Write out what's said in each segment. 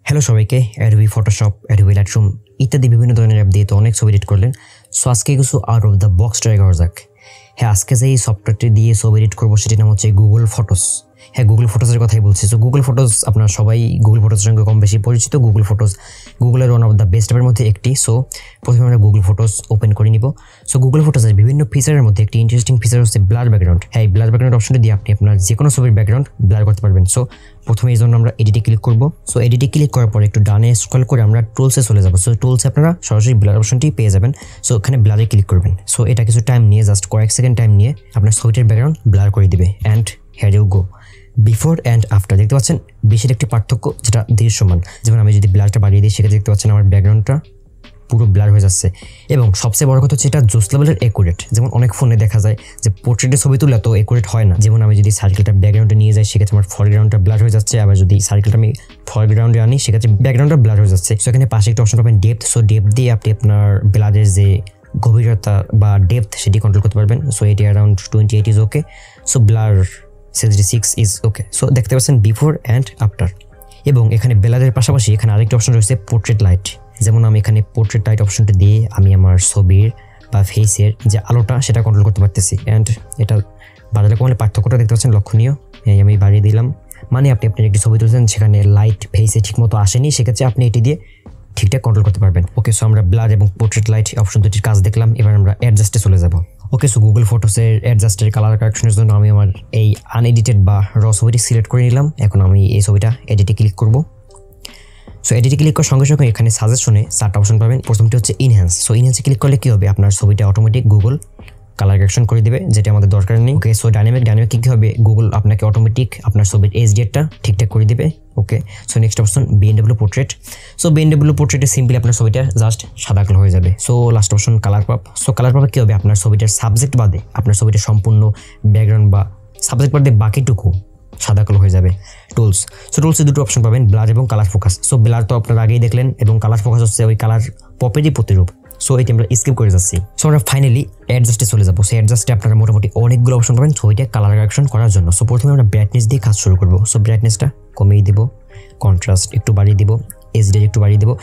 Hello সবাইকে, Adobe Photoshop, Adobe Lightroom ইত্যাদি বিভিন্ন ধরনের অ্যাপ দিয়ে তো অনেক ছবি এডিট করলেন। সো আজকে কিছু out of the box try করা যাক। হ্যাঁ, আজকে যে এই সফটওয়্যারটি দিয়ে ছবি এডিট করবো সেটির নাম হচ্ছে গুগল ফটোস। হ্যাঁ, গুগল ফটোসের কথাই বলছি। সো গুগল ফটোস আপনারা সবাই গুগল ফটোসের সঙ্গে কম বেশি পরিচিত। গুগল ফটোস গুগলের ওয়ান অফ দ্য বেস্ট অ্যাপের মধ্যে একটি। সো প্রথমে আমরা গুগল ফটোস ওপেন করে নিব। সো গুগল ফটোসের বিভিন্ন ফিচারের মধ্যে একটি ইন্টারেস্টিং ফিচার হচ্ছে ব্লার ব্যাকগ্রাউন্ড। হ্যাঁ, এই ব্লার ব্যাকগ্রাউন্ড অপশনটি দিয়ে আপনি আপনার যে কোনো ছবির ব্যাকগ্রাউন্ড ব্লার করতে পারবেন। সো প্রথমে এই জন্য আমরা এডিটে ক্লিক করব। সো এডিটে ক্লিক করার পর একটু ডানে স্ক্রল করে আমরা টুলসে চলে যাব। সো টুলসে আপনারা সরাসরি ব্লার অপশনটি পেয়ে যাবেন। সো এখানে ব্লারে ক্লিক করবেন। সো এটা কিছু টাইম নিয়ে, জাস্ট কয়েক সেকেন্ড টাইম নিয়ে আপনার ছবিটার ব্যাকগ্রাউন্ড ব্লার করে দিবে। And here you go. Before and after দেখতে পাচ্ছেন বেশির একটি পার্থক্য, যেটা দৃশ্যমান। যেমন আমি যদি ব্লারটা বাড়িয়ে দিই, সেক্ষেত্রে দেখতে পাচ্ছেন আমার ব্যাকগ্রাউন্ডটা পুরো ব্লার হয়ে যাচ্ছে। এবং সবচেয়ে বড় কথা হচ্ছে এটা জোস লেভেলের অ্যাকুরেট। যেমন অনেক ফোনে দেখা যায় যে পোর্ট্রেটের ছবি তুলে তো অ্যাকুরেট হয় না। যেমন আমি যদি সার্কেলটা ব্যাকগ্রাউন্ডে নিয়ে যাই, সেক্ষেত্রে আমার ফরগ্রাউন্ডটা ব্লার হয়ে যাচ্ছে। আবার যদি সার্কেলটা আমি ফরগ্রাউন্ডে আনি, সেক্ষেত্রে ব্যাকগ্রাউন্ডটা ব্লার হয়ে যাচ্ছে। সো এখানে পাশে একটা অপশন পাবেন ডেপথ। সো ডেপথ দিয়ে আপনি আপনার ব্লারের যে গভীরতা বা ডেপথ সেটি কন্ট্রোল করতে পারবেন। সো এটি around 28 is okay. So blur 66 is okay. So দেখতে পাচ্ছেন বিফোর অ্যান্ড আফটার। এবং এখানে ব্লারের পাশাপাশি এখানে আরেকটা অপশন রয়েছে পোর্ট্রেট লাইট। যেমন আমি এখানে পোর্ট্রেট লাইট অপশনটা দিয়ে আমি আমার ছবির বা ফেসের যে আলোটা সেটা কন্ট্রোল করতে পারতেছি। অ্যান্ড এটা বাড়ালে কমালে পার্থক্যটা দেখতে পাচ্ছেন লক্ষণীয়। আমি বাড়িয়ে দিলাম, মানে আপনি আপনার একটি ছবি তুলছেন, সেখানে লাইট ফেসে ঠিক মতো আসেনি, সেক্ষেত্রে আপনি এটি দিয়ে ঠিকঠাক কন্ট্রোল করতে পারবেন। ওকে, সো আমরা ব্লার এবং পোর্ট্রেট লাইট অপশন দুটির কাজ দেখলাম। এবার আমরা অ্যাডজাস্টে চলে যাব। ওকে, সো গুগল ফটোসের অ্যাডজাস্টের কালার কারেকশনের জন্য আমি আমার এই আনএডিটেড বা র ছবিটি সিলেক্ট করে নিলাম। এখন আমি এই ছবিটা এডিটে ক্লিক করব। সো এডিটে ক্লিক করার সঙ্গে সঙ্গে এখানে সাজেশনে 4টা অপশন পাবেন। প্রথমটি হচ্ছে ইনহ্যান্স। সো ইনহ্যান্সে ক্লিক করলে কী হবে, আপনার ছবিটা অটোমেটিক গুগল কালার কারেকশন করে দেবে, যেটা আমাদের দরকার নেই। ওকে, সো ডাইনামিক কী হবে, গুগল আপনাকে অটোমেটিক আপনার ছবির এইচডিআরটা ঠিকঠাক করে দেবে। Okay, so next option BNW portrait. So BNW পোর্ট্রেটে সিম্পলি আপনার ছবিটা জাস্ট সাদা কালো হয়ে যাবে। So last option colour pop. So colour পাপে কী হবে, আপনার ছবিটার সাবজেক্ট বাদে আপনার ছবিটার সম্পূর্ণ ব্যাকগ্রাউন্ড বা সাবজেক্ট বাদে বাকিটুকু সাদা কালো হয়ে যাবে। টুলস। সো টুলসে দুটো অপশন পাবেন, ব্লার এবং কালার ফোকাস। সো ব্লার তো আপনারা আগেই দেখলেন, এবং কালার ফোকাস হচ্ছে ওই কালার পপেরই প্রতিরূপ। সো এটি আমরা স্কিপ করে যাচ্ছি। সো আমরা ফাইনালি অ্যাডজাস্টে চলে যাবো। সো অ্যাডজাস্টে আপনারা মোটামুটি অনেকগুলো অপশন পাবেন ছবিটা কালার কারেকশন করার জন্য। সো প্রথমে আমরা ব্রাইটনেস দিয়ে কাজ শুরু করবো। সো ব্রাইটনেসটা কমিয়ে দিব, কন্ট্রাস্ট একটু বাড়িয়ে দিব, এইচডিআর একটু বাড়িয়ে দেবো।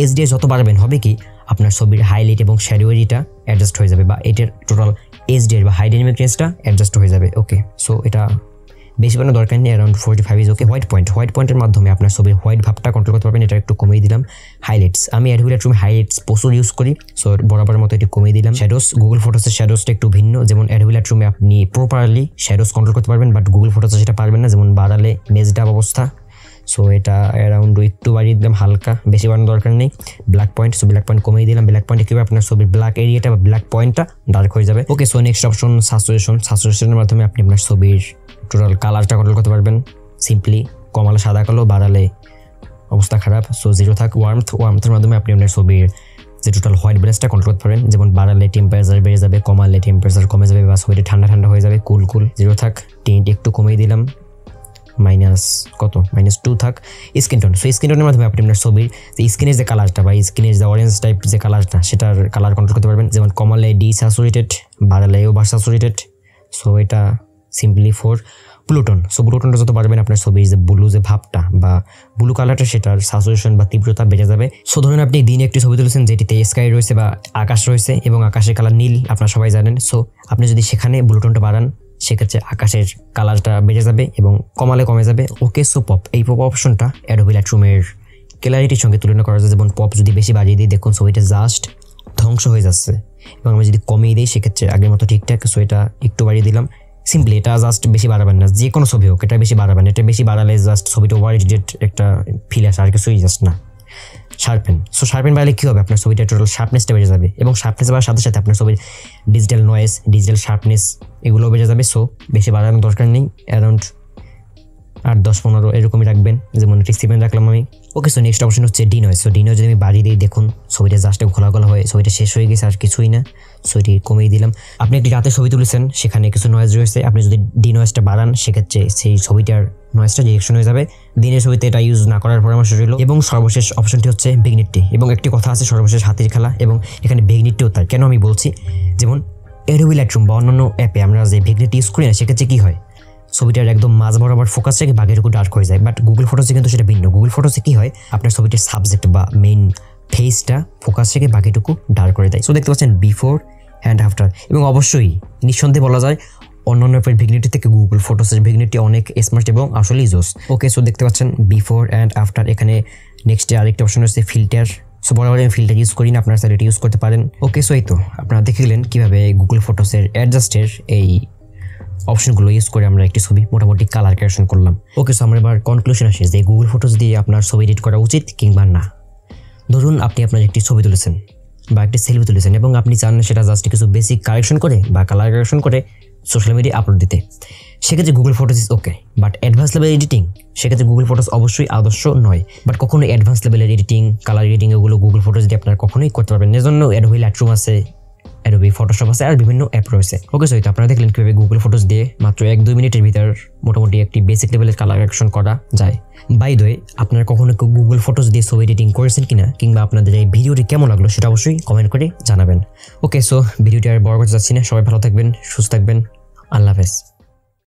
এইচডিআর যত বাড়াবেন হবে কি, আপনার ছবির হাইলাইট এবং শ্যাডো এরিয়াটা অ্যাডজাস্ট হয়ে যাবে, বা এটার টোটাল এইচডিআর বা হাই ডাইনামিক রেঞ্জটা অ্যাডজাস্ট হয়ে যাবে। ওকে, সো এটা বেশি বানানোর দরকার নেই, অ্যারাউন্ড 45 ইজ ওকে। হোয়াইট পয়েন্টের মাধ্যমে আপনার ছবির হোয়াইট ভাবটা কন্ট্রোল করতে পারবেন। এটা একটু কমিয়ে দিলাম। হাইলাইটস, আমি অ্যাডোবি লাইটরুমে হাইলাইটস প্রচুর ইউজ করি। সো বরাবর মতো এটি কমিয়ে দিলাম। শ্যাডোস, গুগল ফটোসের শ্যাডোসটা একটু ভিন্ন। যেমন অ্যাডোবি লাইটরুমে আপনি প্রপারলি শ্যাডোস কন্ট্রোল করতে পারবেন, বাট গুগল ফটোসে সেটা পারবেন না। যেমন বাড়ালে মেজডাপ অবস্থা। সো এটা অ্যারাউন্ড একটু বাড়িয়ে দিলাম, হালকা, বেশি বাড়ানোর দরকার নেই। Black point, so black point কমিয়ে দিলাম। ব্ল্যাক পয়েন্টে কীভাবে আপনার ছবির ব্ল্যাক এরিয়াটা বা ব্ল্যাক পয়েন্টটা ডার্ক হয়ে যাবে। ওকে, সো নেক্সট অপশন স্যাচুরেশনের মাধ্যমে আপনি আপনার ছবির টোটাল কালারটা কন্ট্রোল করতে পারবেন। সিম্পলি কমালে সাদা কালো, বাড়ালে অবস্থা খারাপ। সো 0 থাক। ওয়ার্মথের মাধ্যমে আপনি আপনার ছবির যে টোটাল হোয়াইট ব্যালেন্সটা কন্ট্রোল করতে পারবেন। যেমন বাড়ালে টেম্পারেচার বেড়ে যাবে, কমালে টেম্পারেচার কমে যাবে, বা ছবিটা ঠান্ডা হয়ে যাবে, কুল। 0 থাক। টিন্ট একটু কমিয়ে দিলাম, -2 থাক। Skin tone. সো স্কিন টোনের মাধ্যমে আপনি আপনার ছবির যে স্কিনের যে কালারটা বা স্কিনের যে অরেঞ্জ টাইপ যে কালারটা, সেটার কালার কন্ট্রোল করতে পারবেন। যেমন কমালে ডিস্যাচুরেটেড, বাড়ালে ওভার স্যাচুরেটেড। সো এটা simply for blue tone. So blue টোনটা যত বাড়বেন আপনার ছবির যে ব্লু যে ভাবটা বা ব্লু কালারটা, সেটার স্যাচুরেশন বা তীব্রতা বেড়ে যাবে। সো ধরুন আপনি দিনে একটি ছবি তুলেছেন যেটিতে স্কাই রয়েছে বা আকাশ রয়েছে, এবং আকাশের কালার নীল, আপনারা সবাই জানেন। সো আপনি যদি সেখানে ব্লু টোনটা বাড়ান, সেক্ষেত্রে আকাশের কালারটা বেড়ে যাবে এবং কমালে কমে যাবে। ওকে, সো পপ, এই পপ অপশনটা অ্যাডোবি লাইটরুমের ক্লারিটির সঙ্গে তুলনা করা যায়। যেমন পপ যদি বেশি বাড়িয়ে দিই, দেখুন ছবিটা জাস্ট ধ্বংস হয়ে যাচ্ছে। এবং আমি যদি কমিয়ে দিই, সেক্ষেত্রে আগের মতো ঠিকঠাক। সো এটা একটু বাড়িয়ে দিলাম। সিম্পলি এটা জাস্ট বেশি বাড়াবেন না, যে কোনো ছবি হোক এটা বেশি বাড়াবেন। এটা বেশি বাড়ালে জাস্ট ছবিটা ওভার এডিটেড একটা ফিল আসে, আর কিছুই জাস্ট না। শার্পেন। সো শার্পেন বাড়লে কী হবে, আপনার ছবিটা টোটাল শার্পনেসটা বেড়ে যাবে, এবং শার্পনেস বাড়ার সাথে সাথে আপনার ছবির ডিজিটাল নয়েজ, ডিজিটাল শার্পনেস এগুলো বেড়ে যাবে। সো বেশি বাড়ানোর দরকার নেই, অ্যারাউন্ড 8, 10, 15 এরকমই রাখবেন। যেমন 7 রাখলাম আমি। ওকে, সো নেক্সট অপশন হচ্ছে ডিনয়েজ। সো ডিনয়েজ যদি আমি বাড়িয়ে দিই, দেখুন ছবিটা জাস্ট ঘোলা হয়ে ছবিটা শেষ হয়ে গেছে, আর কিছুই না। সো এটি কমিয়ে দিলাম। আপনি একটি রাতে ছবি তুলেছেন, সেখানে কিছু নয়েজ রয়েছে, আপনি যদি ডিনয়েজটা বাড়ান, সেক্ষেত্রে সেই ছবিটার নয়েজটা ডিরেকশন হয়ে যাবে। দিনের ছবিতে এটা ইউজ না করার পরামর্শ রইল। এবং সর্বশেষ অপশনটি হচ্ছে ভিগনিটি। এবং একটি কথা আছে, সর্বশেষ হাতির খেলা, এবং এখানে ভিগনিটিও তাই। কেন আমি বলছি, যেমন অ্যাডোবি লাইটরুম বা অন্যান্য অ্যাপে আমরা যে ভিগনিটি ইউজ করি না, সেক্ষেত্রে কী হয়, ছবিটার একদম মাঝ বরাবর ফোকাস রেখে বাকিটুকু ডার্ক হয়ে যায়। বাট গুগল ফটোসে কিন্তু সেটা ভিন্ন। গুগল ফটোসে কি হয়, আপনার ছবিটির সাবজেক্ট বা মেইন ফেসটা ফোকাস রেখে বাকিটুকু ডার্ক করে দেয়। সো দেখতে পাচ্ছেন বিফোর অ্যান্ড আফটার। এবং অবশ্যই নিঃসন্দেহে বলা যায় অন্যান্য অ্যাপের ভিগনিটি থেকে গুগল ফটোসের ভিগনিটি অনেক স্মার্ট এবং আসলেই জোস। ওকে, সো দেখতে পাচ্ছেন বিফোর অ্যান্ড আফটার। এখানে নেক্সটে আরেকটা অপশন হচ্ছে ফিল্টার। সো বরাবর আমি ফিল্টার ইউজ করি না, আপনারা স্যার এটা ইউজ করতে পারেন। ওকে, সো এই তো আপনারা দেখে গেলেন কীভাবে গুগল ফটোসের অ্যাডজাস্টের এই অপশনগুলো ইউজ করে আমরা একটি ছবি মোটামুটি কালার ক্রিয়েশন করলাম। ওকে, সো আমরা এবার কনক্লুশন আসি যে গুগল ফটোস দিয়ে আপনার ছবি এডিট করা উচিত কিংবা না। ধরুন আপনি আপনার একটি ছবি তুলেছেন বা একটি সেলফি তুলেছেন এবং আপনি চান সেটা জাস্ট কিছু বেসিক কারেকশন করে বা কালার কারেকশন করে সোশ্যাল মিডিয়ায় আপলোড দিতে, সেক্ষেত্রে Google photos is okay. But advance level editing, সেক্ষেত্রে গুগল ফটোস অবশ্যই আদর্শ নয়। বাট কখনো অ্যাডভান্স লেভেলের এডিটিং, কালার এডিটিং এগুলো গুগল ফটোস দিয়ে আপনারা কখনোই করতে পারবেন। এজন্য অ্যাডোবি লাইটরুম আছে, অ্যাডোবি ফটোশপ আছে, আর বিভিন্ন অ্যাপ রয়েছে। ওকে, সো আপনারা দেখলেন কীভাবে গুগল ফটোস দিয়ে মাত্র 1-2 মিনিটের ভিতর মোটামুটি একটি বেসিক লেভেলের কালার কারেকশন করা যায়। বাই দ্য ওয়ে, আপনারা কখনো কেউ গুগল ফটোস দিয়ে ছবি এডিটিং করেছেন কিনা কিংবা আপনাদের এই ভিডিওটি কেমন লাগলো সেটা অবশ্যই কমেন্ট করে জানাবেন। ওকে, সো ভিডিওটি আর বড় করতে যাচ্ছি না। সবাই ভালো থাকবেন, সুস্থ থাকবেন। আল্লাহ হাফেজ।